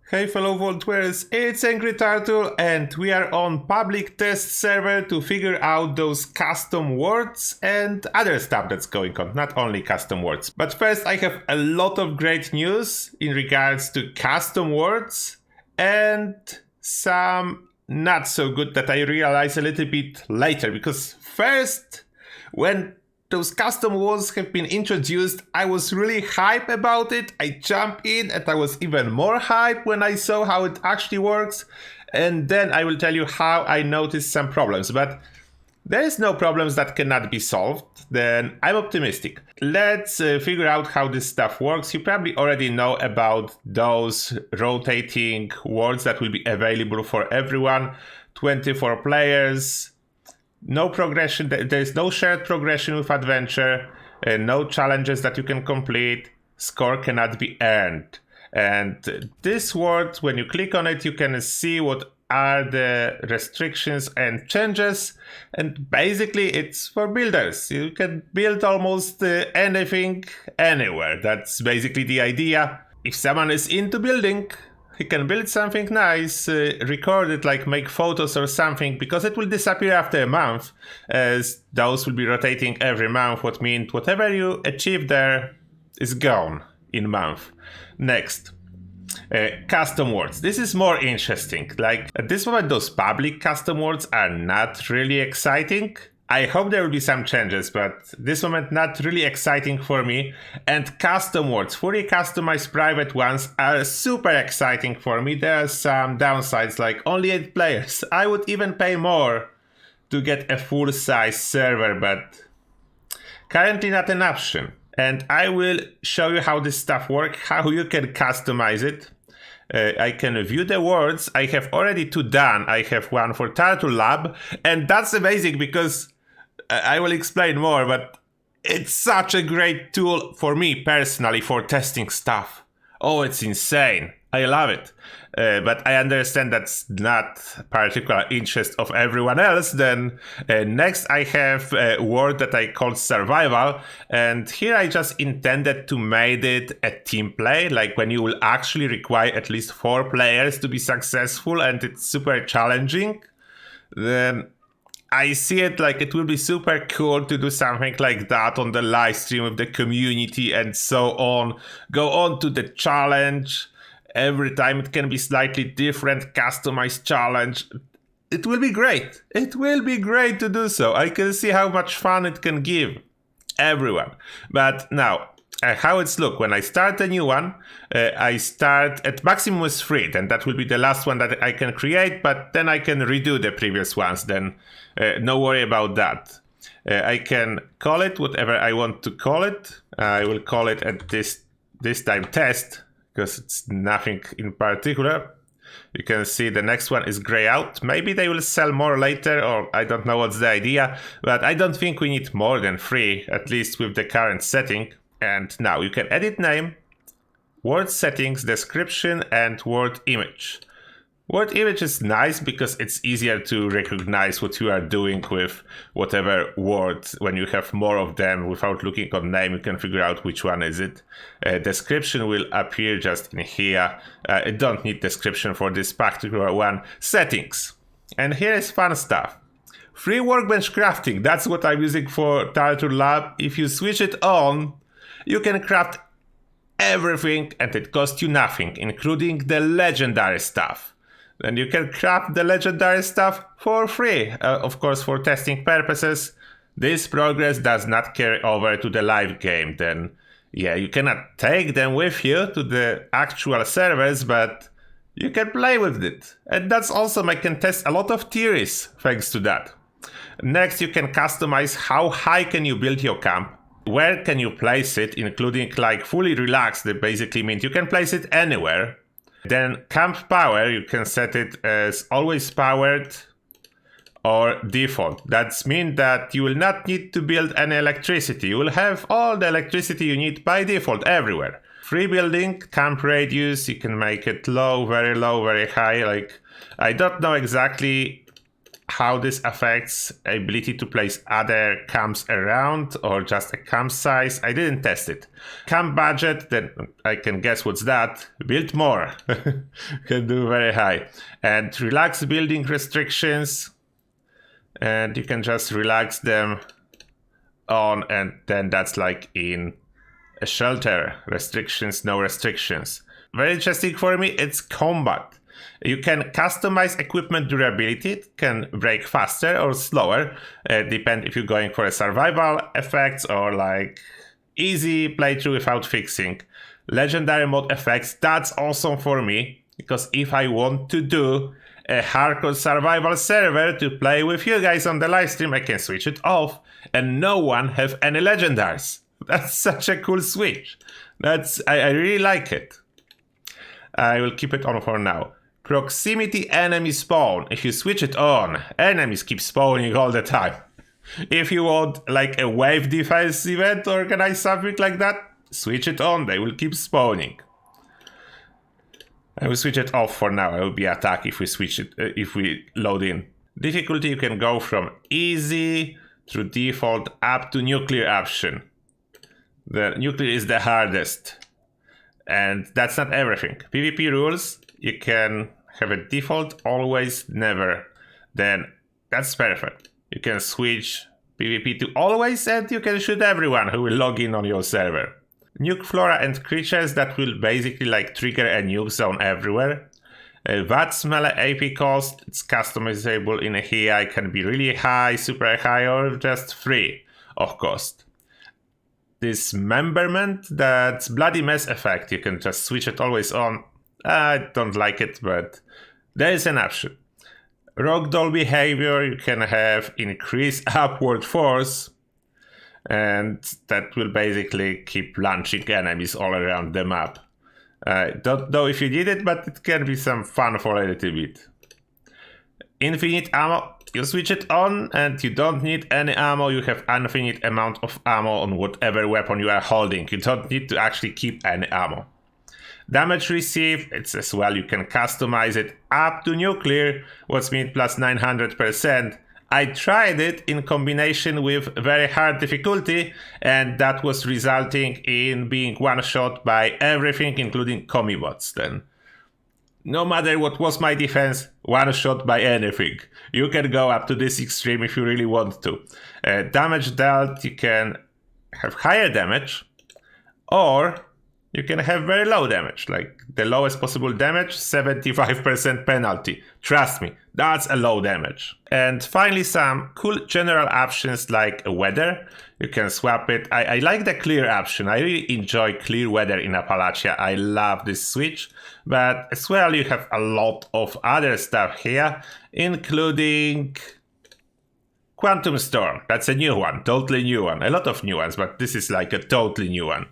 Hey fellow Vaultwares, it's Angry Turtle and we are on public test server to figure out those custom words and other stuff that's going on, not only custom words. But first I have a lot of great news in regards to custom words and some not so good that I realize a little bit later, because first, when those custom words have been introduced, I was really hype about it. I jumped in and I was even more hype when I saw how it actually works. And then I will tell you how I noticed some problems. But there is no problems that cannot be solved. Then I'm optimistic. Let's figure out how this stuff works. You probably already know about those rotating words that will be available for everyone. 24 players. No progression, there's no shared progression with adventure, no challenges that you can complete, score cannot be earned. And this word, when you click on it, you can see what are the restrictions and changes. And basically it's for builders. You can build almost anything, anywhere. That's basically the idea. If someone is into building, he can build something nice, record it, like make photos or something, because it will disappear after a month, as those will be rotating every month, what means whatever you achieve there is gone in a month. Next, custom words. This is more interesting. Like at this moment, those public custom words are not really exciting. I hope there will be some changes, but this moment not really exciting for me. And custom words, fully customized private ones, are super exciting for me. There are some downsides, like only 8 players. I would even pay more to get a full-size server, but currently not an option. And I will show you how this stuff works, how you can customize it. I can view the words. I have already 2 done. I have one for Turtle Lab, and that's amazing because I will explain more, but it's such a great tool for me personally for testing stuff. Oh, it's insane. I love it. But I understand that's not particular interest of everyone else. Then next I have a word that I called survival. And here I just intended to make it a team play, like when you will actually require at least 4 players to be successful and it's super challenging. Then I see it like it will be super cool to do something like that on the live stream with the community and so on. Go on to the challenge. Every time it can be slightly different, customized challenge. It will be great. It will be great to do so. I can see how much fun it can give everyone. But now, how it's look. When I start a new one, I start at maximum is 3, then that will be the last one that I can create, but then I can redo the previous ones, then no worry about that. I can call it whatever I want to call it. I will call it at this time test, because it's nothing in particular. You can see the next one is gray out. Maybe they will sell more later, or I don't know what's the idea, but I don't think we need more than 3, at least with the current setting. And now you can edit name, word settings, description, and word image. Word image is nice because it's easier to recognize what you are doing with whatever word. When you have more of them without looking on name, you can figure out which one is it. Description will appear just in here. I don't need description for this particular one. Settings. And here is fun stuff. Free workbench crafting. That's what I'm using for Turtle Lab. If you switch it on, you can craft everything and it costs you nothing, including the legendary stuff. Then you can craft the legendary stuff for free, of course for testing purposes. This progress does not carry over to the live game. Then yeah, you cannot take them with you to the actual servers, but you can play with it. And that's awesome. I can test a lot of theories thanks to that. Next, you can customize how high can you build your camp. Where can you place it, including like fully relaxed, that basically means you can place it anywhere. Then camp power, you can set it as always powered or default. That means that you will not need to build any electricity. You will have all the electricity you need by default everywhere. Free building, camp radius, you can make it low, very high. Like, I don't know exactly how this affects ability to place other camps around or just a camp size. I didn't test it. Camp budget, then I can guess what's that. Build more. Can do very high. And relax building restrictions. And you can just relax them on, and then that's like in a shelter. Restrictions, no restrictions. Very interesting for me, it's combat. You can customize equipment durability. It can break faster or slower, depend if you're going for a survival effects or like easy playthrough without fixing. Legendary mode effects, that's awesome for me, because if I want to do a hardcore survival server to play with you guys on the live stream, I can switch it off and no one have any legendaries. That's such a cool switch. I really like it. I will keep it on for now. Proximity enemy spawn. If you switch it on, enemies keep spawning all the time. If you want like a wave defense event to organize something like that, switch it on, they will keep spawning. I will switch it off for now. I will be attacked if we switch it, if we load in. Difficulty, you can go from easy through default up to nuclear option. The nuclear is the hardest. And that's not everything. PvP rules, you can have a default, always, never. Then that's perfect. You can switch PvP to always and you can shoot everyone who will log in on your server. Nuke flora and creatures, that will basically like trigger a nuke zone everywhere. VATS melee AP cost, it's customizable in here. It can be really high, super high, or just free of cost. Dismemberment, that's bloody mess effect. You can just switch it always on. I don't like it, but there is an option. Ragdoll behavior, you can have increased upward force, and that will basically keep launching enemies all around the map. Don't know if you did it, but it can be some fun for a little bit. Infinite ammo, you switch it on and you don't need any ammo. You have infinite amount of ammo on whatever weapon you are holding. You don't need to actually keep any ammo. Damage received, it's as well, you can customize it up to nuclear, what's mean plus 900%. I tried it in combination with very hard difficulty, and that was resulting in being one-shot by everything, including commibots then. No matter what was my defense, one shot by anything. You can go up to this extreme if you really want to. Damage dealt, you can have higher damage, or you can have very low damage, like the lowest possible damage, 75% penalty. Trust me, that's a low damage. And finally, some cool general options like weather. You can swap it. I like the clear option. I really enjoy clear weather in Appalachia. I love this switch. But as well, you have a lot of other stuff here, including Quantum Storm. That's a new one, totally new one. A lot of new ones, but this is like a totally new one.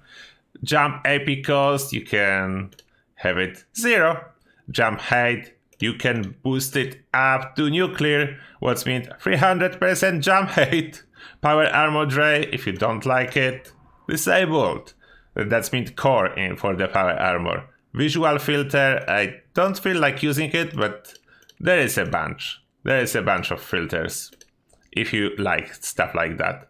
Jump AP cost, you can have it 0. Jump height, you can boost it up to nuclear, what's mean 300% jump height. Power armor dray, if you don't like it, disabled. That's mean core in for the power armor. Visual filter, I don't feel like using it, but there is a bunch. There is a bunch of filters if you like stuff like that.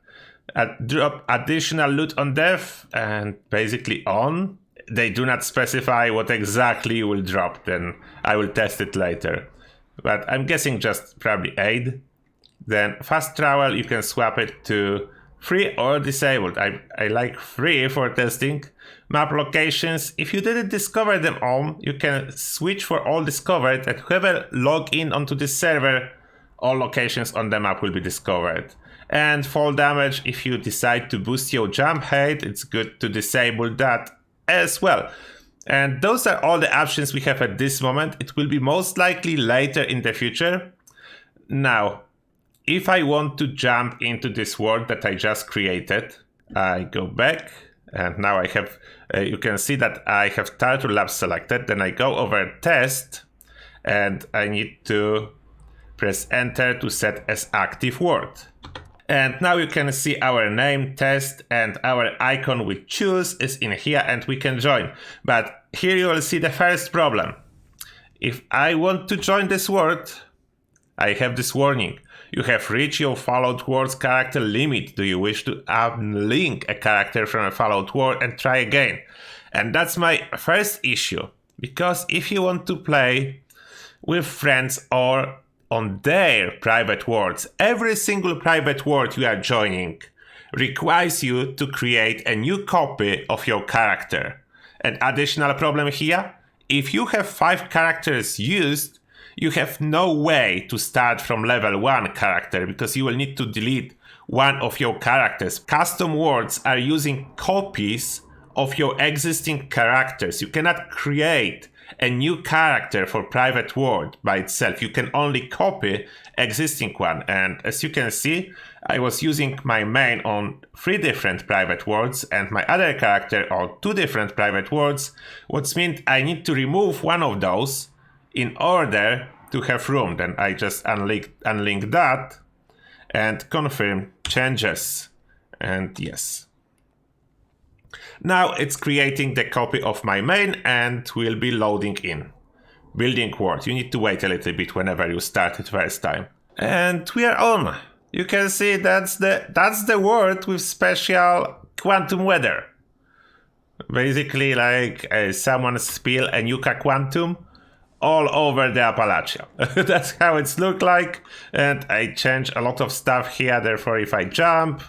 Drop additional loot on death and basically on. They do not specify what exactly will drop, then I will test it later. But I'm guessing just probably aid. Then fast travel, you can swap it to free or disabled. I like free for testing. Map locations, if you didn't discover them all, you can switch for all discovered, and whoever log in onto this server, all locations on the map will be discovered. And fall damage, if you decide to boost your jump height, it's good to disable that as well. And those are all the options we have at this moment. It will be most likely later in the future. Now, if I want to jump into this world that I just created, I go back, and now I have, you can see that I have Turtle Lab selected. Then I go over test, and I need to press enter to set as active world. And now you can see our name, test, and our icon we choose is in here, and we can join. But here you will see the first problem. If I want to join this world, I have this warning. You have reached your followed word's character limit. Do you wish to unlink a character from a followed word and try again? And that's my first issue. Because if you want to play with friends or on their private words, every single private word you are joining requires you to create a new copy of your character. An additional problem here, if you have 5 characters used, you have no way to start from level 1 character because you will need to delete one of your characters. Custom words are using copies of your existing characters. You cannot create a new character for private word by itself. You can only copy existing one. And as you can see, I was using my main on 3 different private words and my other character on 2 different private words, which means I need to remove one of those in order to have room. Then I just unlink that and confirm changes. And yes. Now it's creating the copy of my main and will be loading in. Building word. You need to wait a little bit whenever you start it first time. And we are on. You can see that's the word with special quantum weather. Basically like someone spill a Nuka Quantum all over the Appalachia. That's how it's look like. And I change a lot of stuff here. Therefore, if I jump,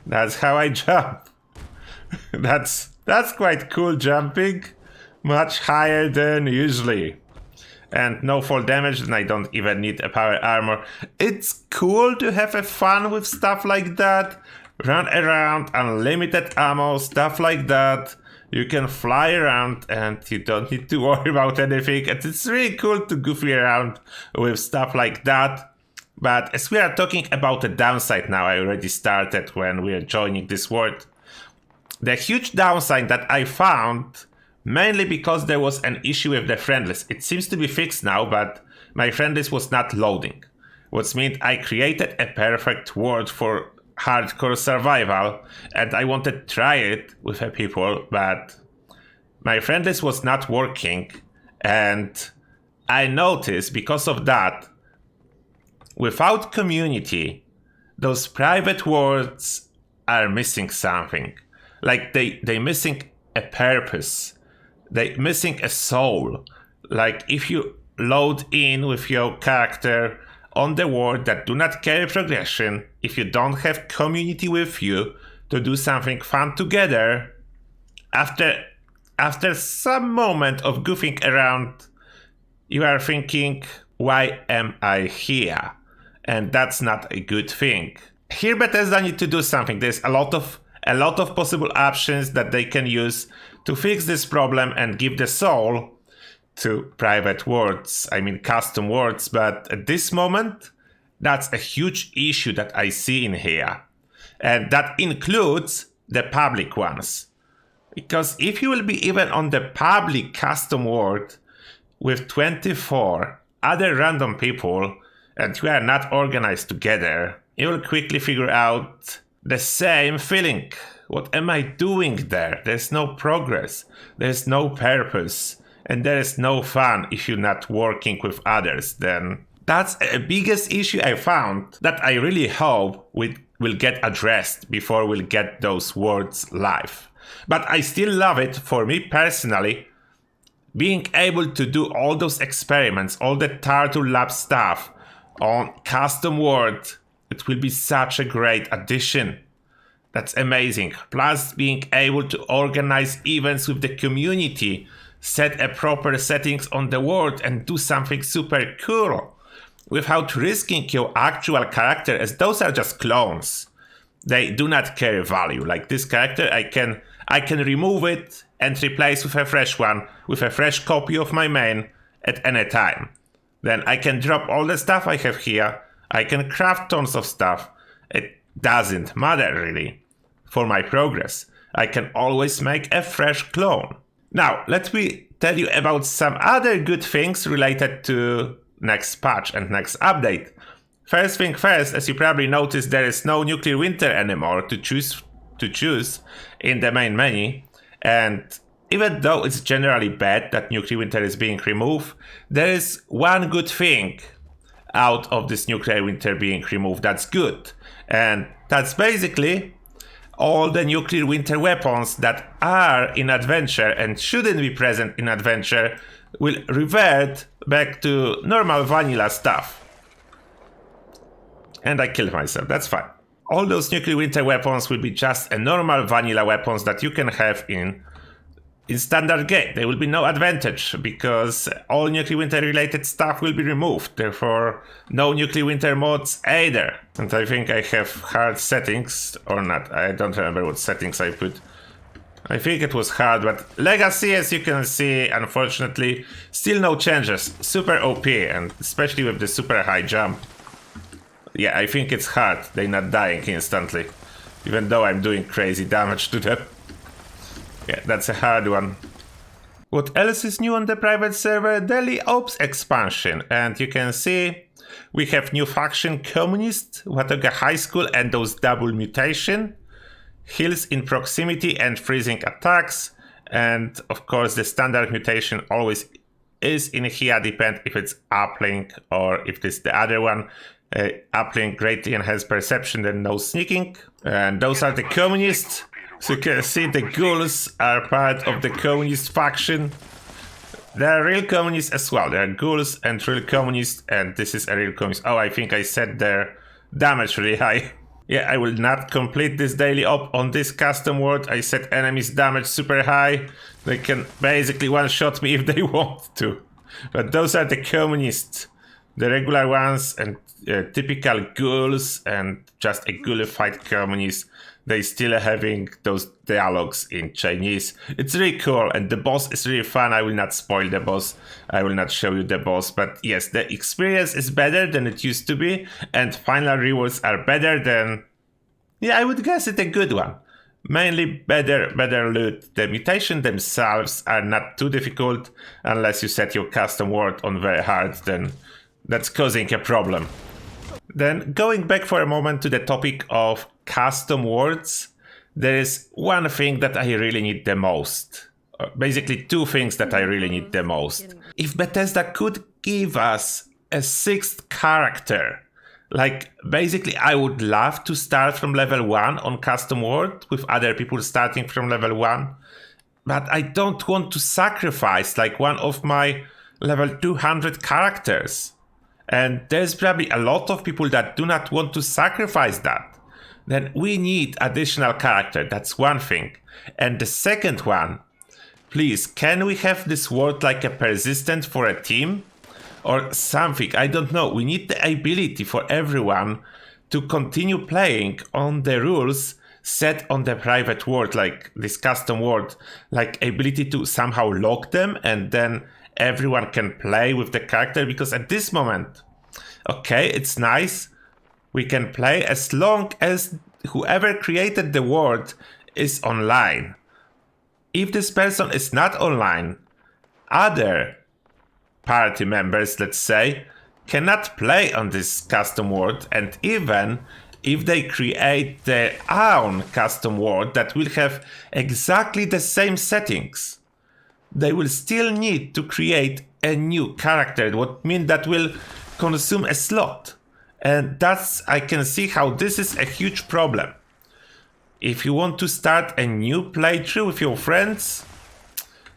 that's how I jump. That's quite cool jumping, much higher than usually. And no fall damage, and I don't even need a power armor. It's cool to have a fun with stuff like that. Run around, unlimited ammo, stuff like that. You can fly around and you don't need to worry about anything. And it's really cool to goofy around with stuff like that. But as we are talking about the downside now, I already started when we are joining this world. The huge downside that I found, mainly because there was an issue with the friend list. It seems to be fixed now, but my friend list was not loading. Which meant I created a perfect world for hardcore survival, and I wanted to try it with people, but my friend list was not working, and I noticed because of that, without community, those private worlds are missing something. Like they missing a purpose. They missing a soul. Like if you load in with your character on the world that do not carry progression, if you don't have community with you to do something fun together, after some moment of goofing around, you are thinking, why am I here? And that's not a good thing. Here Bethesda need to do something. There's a lot of possible options that they can use to fix this problem and give the soul to private words. I mean custom words, but at this moment, that's a huge issue that I see in here. And that includes the public ones. Because if you will be even on the public custom world with 24 other random people and you are not organized together, you will quickly figure out the same feeling. What am I doing there? There's no progress. There's no purpose. And there is no fun if you're not working with others. Then that's a biggest issue I found that I really hope will get addressed before we'll get those words live. But I still love it, for me personally, being able to do all those experiments, all the Turtle Lab stuff on custom world. It will be such a great addition. That's amazing. Plus being able to organize events with the community, set a proper settings on the world and do something super cool without risking your actual character, as those are just clones. They do not carry value. Like this character, I can remove it and replace with a fresh one, with a fresh copy of my main at any time. Then I can drop all the stuff I have here. I can craft tons of stuff. It doesn't matter really for my progress. I can always make a fresh clone. Now, let me tell you about some other good things related to next patch and next update. First thing first, as you probably noticed, there is no nuclear winter anymore to choose in the main menu. And even though it's generally bad that nuclear winter is being removed, there is one good thing. out of this nuclear winter being removed. That's good. And that's basically all the nuclear winter weapons that are in adventure and shouldn't be present in adventure will revert back to normal vanilla stuff. And I killed myself, that's fine. All those nuclear winter weapons will be just a normal vanilla weapons that you can have in standard game. There will be no advantage because all nuclear winter related stuff will be removed. Therefore, no nuclear winter mods either. And I think I have hard settings or not. I don't remember what settings I put. I think it was hard, but Legacy, as you can see, unfortunately, still no changes. Super OP, and especially with the super high jump. Yeah, I think it's hard. They're not dying instantly, even though I'm doing crazy damage to them. Yeah, that's a hard one. What else is new on the private server? Daily Ops expansion. And you can see we have new faction Communist, Watoga High School, and those double mutation. Heals in proximity and freezing attacks. And of course the standard mutation always is in here, depend if it's uplink or if it's the other one. Uplink greatly enhanced perception and no sneaking. And those are the Communists. So you can see the ghouls are part of the communist faction. There are real communists as well. There are ghouls and real communists, and this is a real communist. Oh, I think I set their damage really high. Yeah, I will not complete this daily op on this custom world. I set enemies damage super high. They can basically one-shot me if they want to. But those are the communists. The regular ones and typical ghouls and just a ghoulified communist. They still having those dialogues in Chinese. It's really cool, and the boss is really fun. I will not spoil the boss. I will not show you the boss, but yes, the experience is better than it used to be, and final rewards are better than, yeah, I would guess it a good one. Mainly better loot. The mutation themselves are not too difficult, unless you set your custom world on very hard, then that's causing a problem. Then going back for a moment to the topic of custom worlds, there is one thing that I really need the most. Basically two things that I really need the most. If Bethesda could give us a sixth character, like basically I would love to start from level 1 on custom world with other people starting from level 1, but I don't want to sacrifice like one of my level 200 characters. And there's probably a lot of people that do not want to sacrifice that. Then we need additional character. That's one thing. And the second one, please, can we have this world like a persistent for a team? Or something, I don't know. We need the ability for everyone to continue playing on the rules set on the private world, like this custom world, like ability to somehow lock them and then everyone can play with the character, because at this moment, okay, it's nice. We can play as long as whoever created the world is online. If this person is not online, other party members, let's say, cannot play on this custom world, and even if they create their own custom world that will have exactly the same settings, they will still need to create a new character, what means that will consume a slot. And that's, I can see how this is a huge problem. If you want to start a new playthrough with your friends,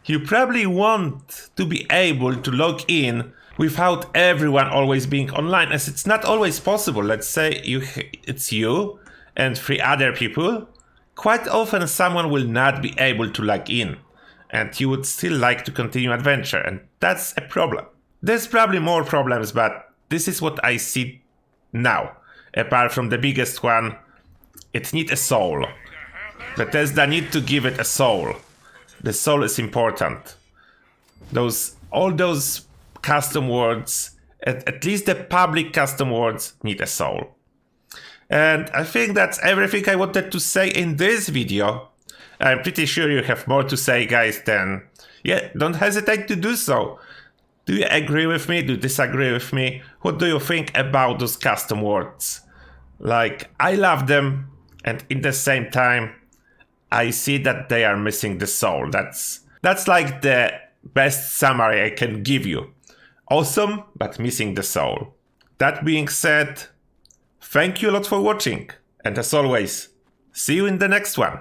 you probably want to be able to log in without everyone always being online, as it's not always possible. Let's say it's you and 3 other people. Quite often someone will not be able to log in, and you would still like to continue adventure, and that's a problem. There's probably more problems, but this is what I see now. Apart from the biggest one, it needs a soul. Bethesda need to give it a soul. The soul is important. All those custom worlds, at least the public custom worlds, need a soul. And I think that's everything I wanted to say in this video. I'm pretty sure you have more to say, guys, then yeah, don't hesitate to do so. Do you agree with me? Do you disagree with me? What do you think about those custom worlds? Like, I love them, and in the same time, I see that they are missing the soul. That's like the best summary I can give you. Awesome, but missing the soul. That being said, thank you a lot for watching, and as always, see you in the next one.